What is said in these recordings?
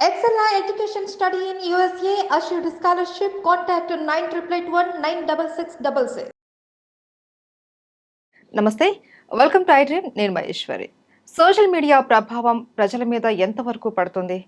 Excella Education Study in USA assured scholarship. Contact 9881 నమస్తే, welcome to I dream. నేను Maheshwari. Social media ప్రభావం ప్రజల మీద ఎంతవరకు పడుతుంది?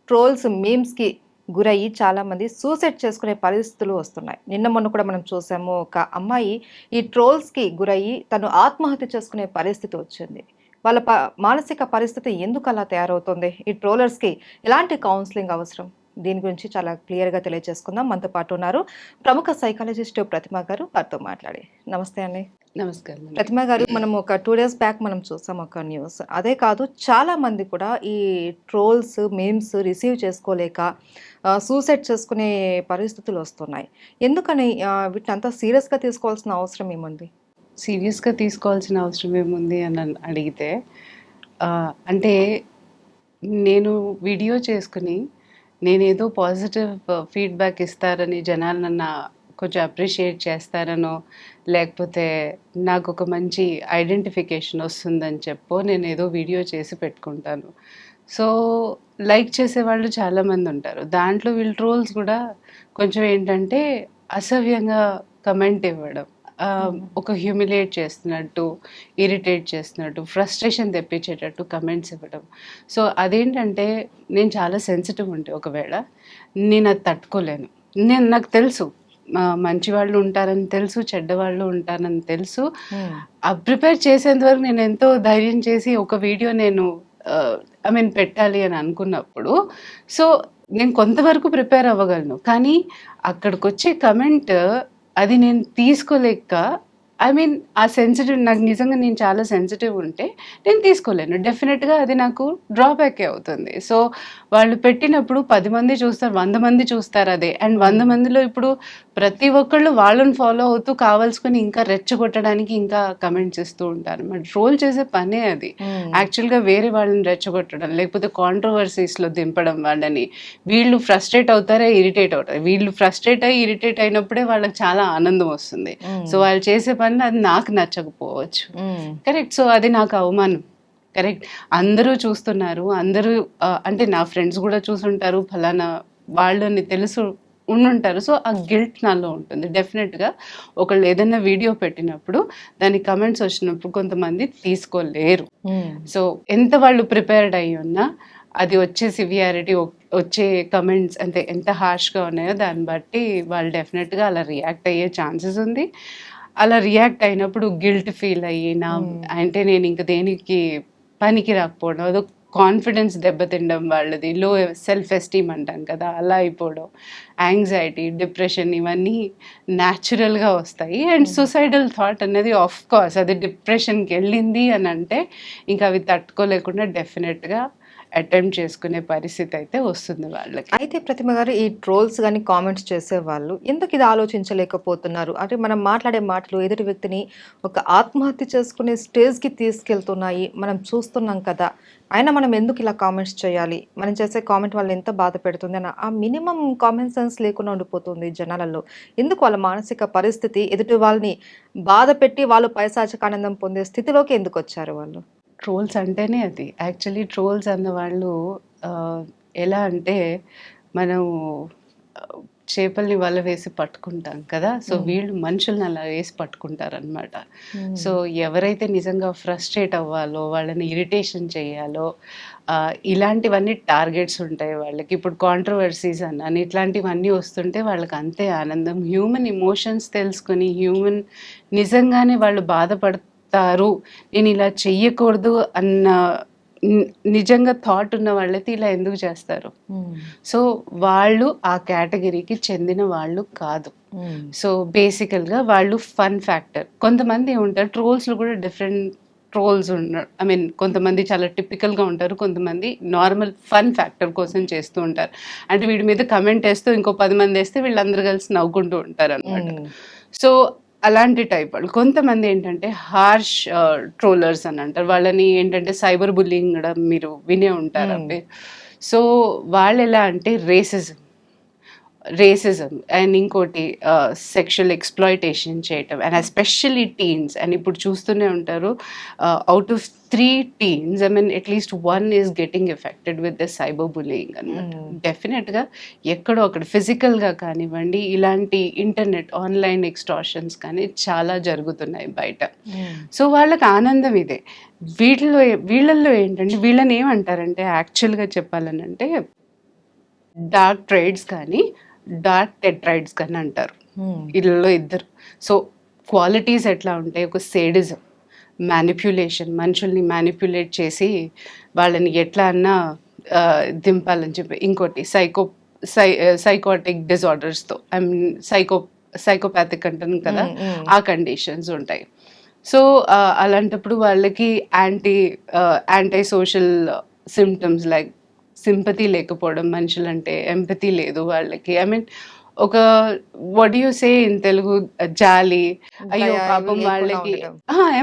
ట్రోల్స్, మీమ్స్కి గురయ్యి చాలామంది సూసైడ్ చేసుకునే పరిస్థితులు వస్తున్నాయి. నిన్న మొన్న కూడా మనం చూసాము, ఒక అమ్మాయి ఈ ట్రోల్స్కి గురయ్యి తను ఆత్మహత్య చేసుకునే పరిస్థితి వచ్చింది. వాళ్ళ మానసిక పరిస్థితి ఎందుకు అలా తయారవుతుంది? ఈ ట్రోలర్స్కి ఎలాంటి కౌన్సిలింగ్ అవసరం? దీని గురించి చాలా క్లియర్గా తెలియజేసుకుందాం. మనతో పాటు ఉన్నారు ప్రముఖ సైకాలజిస్ట్ ప్రతిమ గారు. వారితో మాట్లాడి. నమస్తే అండి. నమస్కారం ప్రతిమ గారు, మనం ఒక 2 days బ్యాక్ మనం చూసాం ఒక న్యూస్. అదే కాదు, చాలా మంది కూడా ఈ ట్రోల్స్, మీమ్స్ రిసీవ్ చేసుకోలేక సూసైడ్ చేసుకునే పరిస్థితులు వస్తున్నాయి. ఎందుకని వీటిని అంతా సీరియస్గా తీసుకోవాల్సిన అవసరం ఏముంది? సీరియస్గా తీసుకోవాల్సిన అవసరం ఏముంది అని అడిగితే, అంటే నేను వీడియో చేసుకుని నేనేదో పాజిటివ్ ఫీడ్బ్యాక్ ఇస్తారని జనాలు నన్ను కొంచెం అప్రిషియేట్ చేస్తారనో, లేకపోతే నాకు ఒక మంచి ఐడెంటిఫికేషన్ వస్తుందని చెప్పో నేను ఏదో వీడియో చేసి పెట్టుకుంటాను. సో లైక్ చేసేవాళ్ళు చాలామంది ఉంటారు. దాంట్లో వీళ్ళు ట్రోల్స్ కూడా కొంచెం ఏంటంటే అసభ్యంగా కమెంట్ ఇవ్వడం, ఒక హ్యూమిలియేట్ చేస్తున్నట్టు, ఇరిటేట్ చేస్తున్నట్టు, ఫ్రస్ట్రేషన్ తెప్పించేటట్టు కమెంట్స్ ఇవ్వడం. సో అదేంటంటే నేను చాలా సెన్సిటివ్ ఉంటే ఒకవేళ నేను అది తట్టుకోలేను. నాకు తెలుసు మంచి వాళ్ళు ఉంటారని తెలుసు, చెడ్డవాళ్ళు ఉంటారని తెలుసు. ప్రిపేర్ చేసేంత వరకు నేను ఎంతో ధైర్యం చేసి ఒక వీడియో నేను పెట్టాలి అని అనుకున్నప్పుడు, సో నేను కొంతవరకు ప్రిపేర్ అవ్వగలను. కానీ అక్కడికి వచ్చే కమెంట్ అది నేను తీసుకోలేక, ఆ సెన్సిటివ్, నాకు నిజంగా నేను చాలా సెన్సిటివ్ ఉంటే నేను తీసుకోలేను. డెఫినెట్గా అది నాకు డ్రాబ్యాకే అవుతుంది. సో వాళ్ళు పెట్టినప్పుడు 10 మంది చూస్తారు, 100 మంది చూస్తారు అదే. అండ్ 100 మందిలో ఇప్పుడు ప్రతి ఒక్కళ్ళు వాళ్ళని ఫాలో అవుతూ కావాల్సుకొని ఇంకా రెచ్చగొట్టడానికి ఇంకా కమెంట్స్ ఇస్తూ ఉంటారు. మరి ట్రోల్ చేసే పనే అది. యాక్చువల్గా వేరే వాళ్ళని రెచ్చగొట్టడం, లేకపోతే కాంట్రవర్సీస్లో దింపడం వాళ్ళని. వీళ్ళు ఫ్రస్ట్రేట్ అవుతారా, ఇరిటేట్ అవుతారు. వీళ్ళు ఫ్రస్ట్రేట్ అయ్యి ఇరిటేట్ అయినప్పుడే వాళ్ళకి చాలా ఆనందం వస్తుంది. సో వాళ్ళు చేసే పని అది నాకు నచ్చకపోవచ్చు. కరెక్ట్. సో అది నాకు అవమానం. కరెక్ట్. అందరూ చూస్తున్నారు, అందరూ అంటే నా ఫ్రెండ్స్ కూడా చూసుంటారు, ఫలానా వాళ్ళని తెలుసు ఉండుంటారు. సో ఆ గిల్ట్ నాలో ఉంటుంది. డెఫినెట్గా ఒకళ్ళు ఏదైనా వీడియో పెట్టినప్పుడు దానికి కమెంట్స్ వచ్చినప్పుడు కొంతమంది తీసుకోలేరు. సో ఎంత వాళ్ళు ప్రిపేర్డ్ అయ్యి ఉన్నా అది వచ్చే సివియారిటీ, వచ్చే కమెంట్స్ అంటే ఎంత హార్ష్గా ఉన్నాయో దాన్ని బట్టి వాళ్ళు డెఫినెట్గా అలా రియాక్ట్ అయ్యే ఛాన్సెస్ ఉంది. అలా రియాక్ట్ అయినప్పుడు గిల్ట్ ఫీల్ అయ్యి అంటే నేను ఇంక దేనికి పనికి రాకపోవడం, అదో కాన్ఫిడెన్స్ దెబ్బతినడం, వాళ్ళది లో సెల్ఫ్ ఎస్టీమ్ అంటాం కదా, అలా అయిపోవడం, యాంగ్జైటీ, డిప్రెషన్, ఇవన్నీ న్యాచురల్గా వస్తాయి. అండ్ సూసైడల్ థాట్ అనేది ఆఫ్ కోర్స్ అది డిప్రెషన్కి వెళ్ళింది అని అంటే ఇంకా అవి తట్టుకోలేకుండా డెఫినెట్గా అటెంప్ట్ చేసుకునే పరిస్థితి అయితే వస్తుంది వాళ్ళకి. అయితే ప్రతిమ గారు, ఈ ట్రోల్స్ కానీ కామెంట్స్ చేసేవాళ్ళు ఎందుకు ఇది ఆలోచించలేకపోతున్నారు? అంటే మనం మాట్లాడే మాటలు ఎదుటి వ్యక్తిని ఒక ఆత్మహత్య చేసుకునే స్టేజ్కి తీసుకెళ్తున్నాయి, మనం చూస్తున్నాం కదా. అయినా మనం ఎందుకు ఇలా కామెంట్స్ చేయాలి? మనం చేసే కామెంట్ వాళ్ళని ఎంత బాధ పెడుతుంది అని ఆ మినిమం కామన్ సెన్స్ లేకుండా ఉండిపోతుంది జనాలలో. ఎందుకు వాళ్ళ మానసిక పరిస్థితి ఎదుటి వాళ్ళని బాధ పెట్టి వాళ్ళు పైశాచిక ఆనందం పొందే స్థితిలోకి ఎందుకు వచ్చారు వాళ్ళు? ట్రోల్స్ అంటేనే అది. యాక్చువల్లీ ట్రోల్స్ అన్నవాళ్ళు ఎలా అంటే, మనం చేపల్ని వల వేసి పట్టుకుంటాం కదా, సో వీళ్ళు మనుషుల్ని అలా వేసి పట్టుకుంటారనమాట. సో ఎవరైతే నిజంగా ఫ్రస్ట్రేట్ అవ్వాలో, వాళ్ళని ఇరిటేషన్ చేయాలో, ఇలాంటివన్నీ టార్గెట్స్ ఉంటాయి వాళ్ళకి. ఇప్పుడు కాంట్రవర్సీస్ అని ఇట్లాంటివన్నీ వస్తుంటే వాళ్ళకి అంతే ఆనందం. హ్యూమన్ ఎమోషన్స్ తెలుసుకొని, హ్యూమన్ నిజంగానే వాళ్ళు బాధపడతారు, నేను ఇలా చెయ్యకూడదు అన్న నిజంగా థాట్ ఉన్న వాళ్ళైతే ఇలా ఎందుకు చేస్తారు? సో వాళ్ళు ఆ కేటగిరీకి చెందిన వాళ్ళు కాదు. సో బేసికల్గా వాళ్ళు ఫన్ ఫ్యాక్టర్. కొంతమంది ఉంటారు ట్రోల్స్లో కూడా డిఫరెంట్ ట్రోల్స్ ఉన్నారు. కొంతమంది చాలా టిపికల్గా ఉంటారు, కొంతమంది నార్మల్ ఫన్ ఫ్యాక్టర్ కోసం చేస్తూ ఉంటారు. అంటే వీడి మీద కమెంట్ వేస్తూ ఇంకో 10 మంది వేస్తే వీళ్ళందరూ కలిసి నవ్వుకుంటూ ఉంటారు అనమాట. సో అలాంటి టైప్ వాళ్ళు. కొంతమంది ఏంటంటే హార్ష్ ట్రోలర్స్ అని అంటారు. వాళ్ళని ఏంటంటే సైబర్ బుల్లింగ్ కూడా మీరు వినే ఉంటారు. సో వాళ్ళు ఎలా అంటే రేసిజం, రేసిజం అండ్ ఇంకోటి సెక్షువల్ ఎక్స్ప్లాయిటేషన్ చేయటం అండ్ ఎస్పెషల్లీ టీన్స్. అండ్ ఇప్పుడు చూస్తూనే ఉంటారు, out of 3 teens, I mean at least one is getting affected with the cyberbullying అనమాట. డెఫినెట్గా ఎక్కడో అక్కడ ఫిజికల్గా కానివ్వండి, ఇలాంటి ఇంటర్నెట్ ఆన్లైన్ ఎక్స్టార్షన్స్ కానీ చాలా జరుగుతున్నాయి బయట. సో వాళ్ళకి ఆనందం ఇదే. వీళ్ళల్లో ఏంటంటే వీళ్ళని ఏమంటారంటే యాక్చువల్గా చెప్పాలనంటే డార్క్ ట్రైడ్స్ కానీ డార్క్ టెట్రైడ్స్ కానీ అంటారు వీళ్ళలో ఇద్దరు. సో క్వాలిటీస్ ఎట్లా ఉంటాయి, ఒక సేడిజం, మ్యానిప్యులేషన్, మనుషుల్ని మ్యానిప్యులేట్ చేసి వాళ్ళని ఎట్లా అన్నా దింపాలని చెప్పి, ఇంకోటి సైకోటిక్ డిజార్డర్స్తో ఐ మీన్ సైకోపాథిక్ అంటాను కదా, ఆ కండిషన్స్ ఉంటాయి. సో అలాంటప్పుడు వాళ్ళకి anti social symptoms like sympathy లేకపోవడం, మనుషులంటే ఎంపతి లేదు వాళ్ళకి. ఐ మీన్ ఒక what you say in Telugu, జాలి, అయ్యో పాపం వాళ్ళకి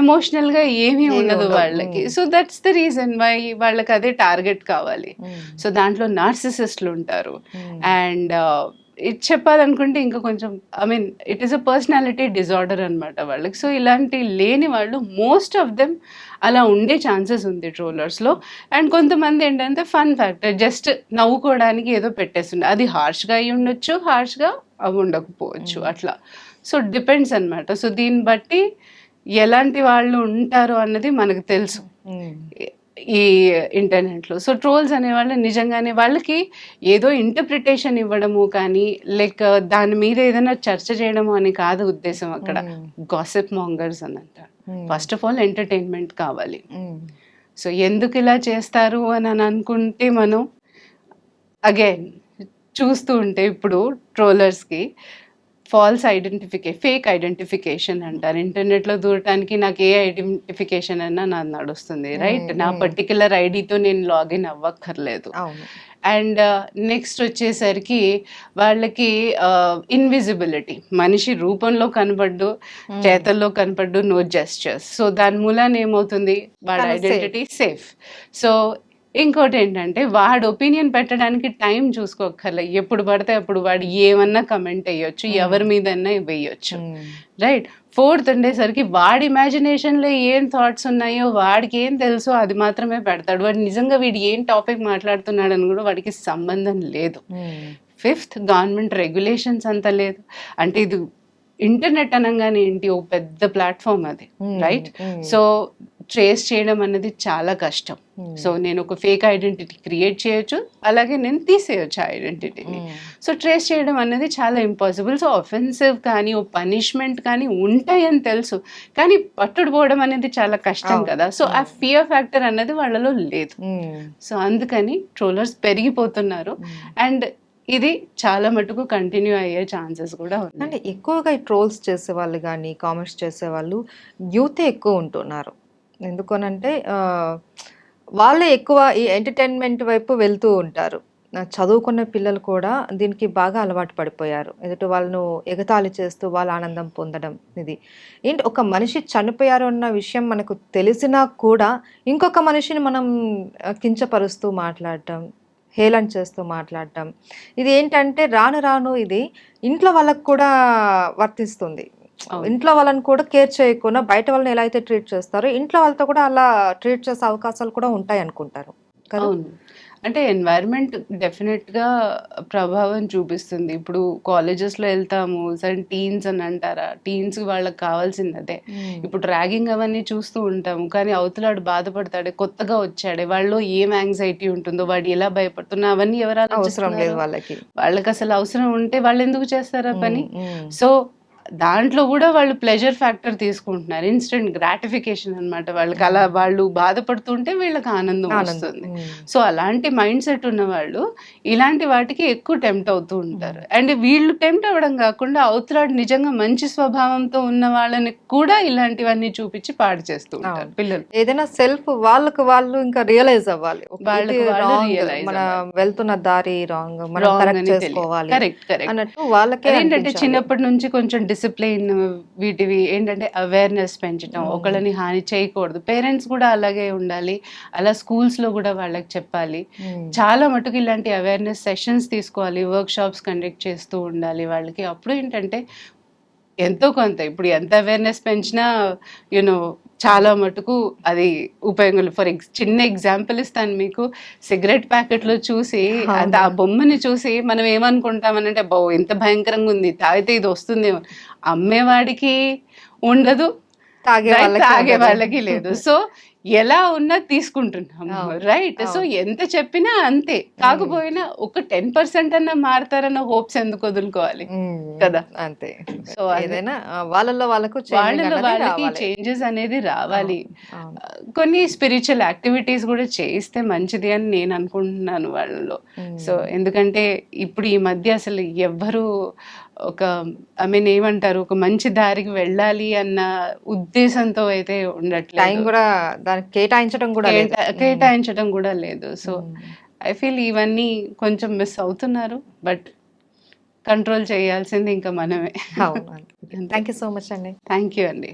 ఎమోషనల్ గా ఏమీ ఉండదు వాళ్ళకి. So that's the reason why వాళ్ళకి అదే టార్గెట్ కావాలి. సో దాంట్లో నార్సిసిస్టులు ఉంటారు. అండ్ ఇది చెప్పాలనుకుంటే ఇంకా కొంచెం I mean it is a personality disorder అనమాట వాళ్ళకి. సో ఇలాంటి లేని వాళ్ళు మోస్ట్ ఆఫ్ దెమ్ అలా ఉండే ఛాన్సెస్ ఉంది ట్రోలర్స్లో. అండ్ కొంతమంది ఏంటంటే ఫన్ ఫ్యాక్టర్, జస్ట్ నవ్వుకోవడానికి ఏదో పెట్టేస్తుండే, అది హార్ష్గా అయి ఉండొచ్చు, హార్ష్గా అవి ఉండకపోవచ్చు, అట్లా. సో డిపెండ్స్ అనమాట. సో దీన్ని బట్టి ఎలాంటి వాళ్ళు ఉంటారు అన్నది మనకు తెలుసు ఈ ఇంటర్నెట్లో. సో ట్రోల్స్ అనేవాళ్ళు నిజంగానే వాళ్ళకి ఏదో ఇంటర్ప్రిటేషన్ ఇవ్వడము కానీ లైక్ దాని మీద ఏదైనా చర్చ చేయడము అని కాదు ఉద్దేశం అక్కడ. గాసిప్ మాంగర్స్ అని అంటారు. ఫస్ట్ ఆఫ్ ఆల్ ఎంటర్టైన్మెంట్ కావాలి. సో ఎందుకు ఇలా చేస్తారు అని అనుకుంటే మనం అగైన్ చూస్తూ ఉంటే ఇప్పుడు ట్రోలర్స్కి ఫేక్ ఐడెంటిఫికేషన్ అంటారు. ఇంటర్నెట్లో దూరటానికి నాకు ఏ ఐడెంటిఫికేషన్ అన్నా నాది నడుస్తుంది, రైట్? నా పర్టికులర్ ఐడితో నేను లాగిన్ అవ్వక్కర్లేదు. అండ్ నెక్స్ట్ వచ్చేసరికి వాళ్ళకి ఇన్విజిబిలిటీ, మనిషి రూపంలో కనపడ్డు, చేతల్లో కనపడ్డు, నో జెస్చర్స్. సో దాని మూలాన ఏమవుతుంది, వాళ్ళ ఐడెంటిటీ సేఫ్. సో ఇంకోటి ఏంటంటే వాడు ఒపీనియన్ పెట్టడానికి టైం చూసుకోక్కర్లే, ఎప్పుడు పడితే అప్పుడు వాడు ఏమన్నా కమెంట్ వేయొచ్చు, ఎవరి మీదన్నా వేయొచ్చు, రైట్? ఫోర్త్ ఉండేసరికి వాడి ఇమాజినేషన్లో ఏం థాట్స్ ఉన్నాయో వాడికి ఏం తెలుసో అది మాత్రమే పెడతాడు. వాడు నిజంగా వీడు ఏం టాపిక్ మాట్లాడుతున్నాడు అని కూడా వాడికి సంబంధం లేదు. ఫిఫ్త్, గవర్నమెంట్ రెగ్యులేషన్స్ అంత లేదు. అంటే ఇది ఇంటర్నెట్ అనగానే ఏంటి, ఓ పెద్ద ప్లాట్ఫామ్ అది, రైట్? సో ట్రేస్ చేయడం అనేది చాలా కష్టం. సో నేను ఒక ఫేక్ ఐడెంటిటీ క్రియేట్ చేయొచ్చు, అలాగే నేను తీసేయచ్చు ఆ ఐడెంటిటీని. సో ట్రేస్ చేయడం అనేది చాలా ఇంపాసిబుల్. సో అఫెన్సివ్ కానీ ఓ పనిష్మెంట్ కానీ ఉంటాయని తెలుసు, కానీ పట్టుడుపోవడం అనేది చాలా కష్టం కదా. సో ఆ ఫియర్ ఫ్యాక్టర్ అన్నది వాళ్ళలో లేదు. సో అందుకని ట్రోలర్స్ పెరిగిపోతున్నారు. అండ్ ఇది చాలా మటుకు కంటిన్యూ అయ్యే ఛాన్సెస్ కూడా ఉన్నాయి. అంటే ఎక్కువగా ఈ ట్రోల్స్ చేసేవాళ్ళు కానీ కామెంట్స్ చేసేవాళ్ళు యూతే ఎక్కువ ఉంటున్నారు. ఎందుకనంటే వాళ్ళే ఎక్కువ ఈ ఎంటర్టైన్మెంట్ వైపు వెళ్తూ ఉంటారు. చదువుకున్న పిల్లలు కూడా దీనికి బాగా అలవాటు పడిపోయారు. ఎదుటి వాళ్ళను ఎగతాళి చేస్తూ వాళ్ళ ఆనందం పొందడం. ఇది ఏంటి, ఒక మనిషి చనిపోయారు అన్న విషయం మనకు తెలిసినా కూడా ఇంకొక మనిషిని మనం కించపరుస్తూ మాట్లాడటం, హేళన చేస్తూ మాట్లాడటం, ఇది ఏంటంటే రాను రాను ఇది ఇంట్లో వాళ్ళకు కూడా వర్తిస్తుంది. ఇంట్లో వాళ్ళని కూడా కేర్ చేయకుండా బయట వాళ్ళని ఎలా అయితే ట్రీట్ చేస్తారో ఇంట్లో వాళ్ళతో కూడా అలా ట్రీట్ చేసే అవకాశాలు కూడా ఉంటాయి అనుకుంటారు కదా. అవును, అంటే ఎన్వైరన్మెంట్ డెఫినెట్గా ప్రభావం చూపిస్తుంది. ఇప్పుడు కాలేజెస్లో వెళ్తాము, సరే టీన్స్ అని అంటారా, టీన్స్ వాళ్ళకి కావాల్సింది అదే. ఇప్పుడు ర్యాగింగ్ అవన్నీ చూస్తూ ఉంటాము, కానీ అవతలాడు బాధపడతాడే, కొత్తగా వచ్చాడే, వాళ్ళు ఏం యాంగ్జైటీ ఉంటుందో, వాడు ఎలా భయపడుతున్నా అవన్నీ ఎవరు అవసరం లేదు వాళ్ళకి. వాళ్ళకి అసలు అవసరం ఉంటే వాళ్ళు ఎందుకు చేస్తారా పని? సో దాంట్లో కూడా వాళ్ళు ప్లెజర్ ఫ్యాక్టర్ తీసుకుంటున్నారు, ఇన్స్టెంట్ గ్రాటిఫికేషన్ అనమాట. వాళ్ళకి అలా వాళ్ళు బాధపడుతుంటే వీళ్ళకి ఆనందం వస్తుంది. సో అలాంటి మైండ్ సెట్ ఉన్న వాళ్ళు ఇలాంటి వాటికి ఎక్కువ టెంప్ట్ అవుతూ ఉంటారు. అండ్ వీళ్ళు టెంప్ట్ అవ్వడం కాకుండా అవతలాడు నిజంగా మంచి స్వభావంతో ఉన్న వాళ్ళని కూడా ఇలాంటివన్నీ చూపించి పాడు చేస్తూ ఉంటారు పిల్లలు. ఏదైనా సెల్ఫ్ వాళ్ళకు వాళ్ళు ఇంకా రియలైజ్ అవ్వాలి, మన వెళ్తున్న దారి రాంగ్, మనం కరెక్ట్ చేసుకోవాలి కరెక్ట్ అన్నట్టు వాళ్ళకి ఏంటంటే చిన్నప్పటి నుంచి కొంచెం డిసిప్లిన్ వీటివి ఏంటంటే అవేర్నెస్ పెంచడం, ఒకళ్ళని హాని చేయకూడదు. పేరెంట్స్ కూడా అలాగే ఉండాలి, అలా స్కూల్స్లో కూడా వాళ్ళకి చెప్పాలి. చాలా మటుకు ఇలాంటి అవేర్నెస్ సెషన్స్ తీసుకోవాలి, వర్క్ షాప్స్ కండక్ట్ చేస్తూ ఉండాలి వాళ్ళకి. అప్పుడు ఏంటంటే ఎంతో కొంత ఇప్పుడు ఎంత అవేర్నెస్ పెంచినా యూనో చాలా మటుకు అది ఉపయోగం. చిన్న ఎగ్జాంపుల్ ఇస్తాను మీకు. సిగరెట్ ప్యాకెట్లో చూసి అంటే ఆ బొమ్మని చూసి మనం ఏమనుకుంటామనంటే బో ఎంత భయంకరంగా ఉంది, తాగితే ఇది వస్తుందేమో. అమ్మేవాడికి ఉండదు, తాగే వాళ్ళకి లేదు. సో ఎలా ఉన్నా తీసుకుంటున్నాము, రైట్? సో ఎంత చెప్పినా అంతే. కాకపోయినా ఒక 10% అన్నా మారుతారన్న హోప్స్ ఎందుకు వదులుకోవాలి కదా? అంతే. సో ఏదైనా వాళ్ళలో వాళ్ళకి చేంజెస్ అనేది రావాలి. కొన్ని స్పిరిచువల్ యాక్టివిటీస్ కూడా చేయిస్తే మంచిది అని నేను అనుకుంటున్నాను వాళ్ళలో. సో ఎందుకంటే ఇప్పుడు ఈ మధ్య అసలు ఎవ్వరు ఒక ఏమంటారు, ఒక మంచి దారికి వెళ్ళాలి అన్న ఉద్దేశంతో అయితే ఉండట్లేదు, కూడా దానికి కేటాయించడం కూడా లేదు. సో ఐ ఫీల్ ఇవన్నీ కొంచెం మిస్ అవుతున్నారు, బట్ కంట్రోల్ చేయాల్సింది ఇంకా మనమే. థ్యాంక్ యూ సో మచ్ అండి. థ్యాంక్ యూ అండి.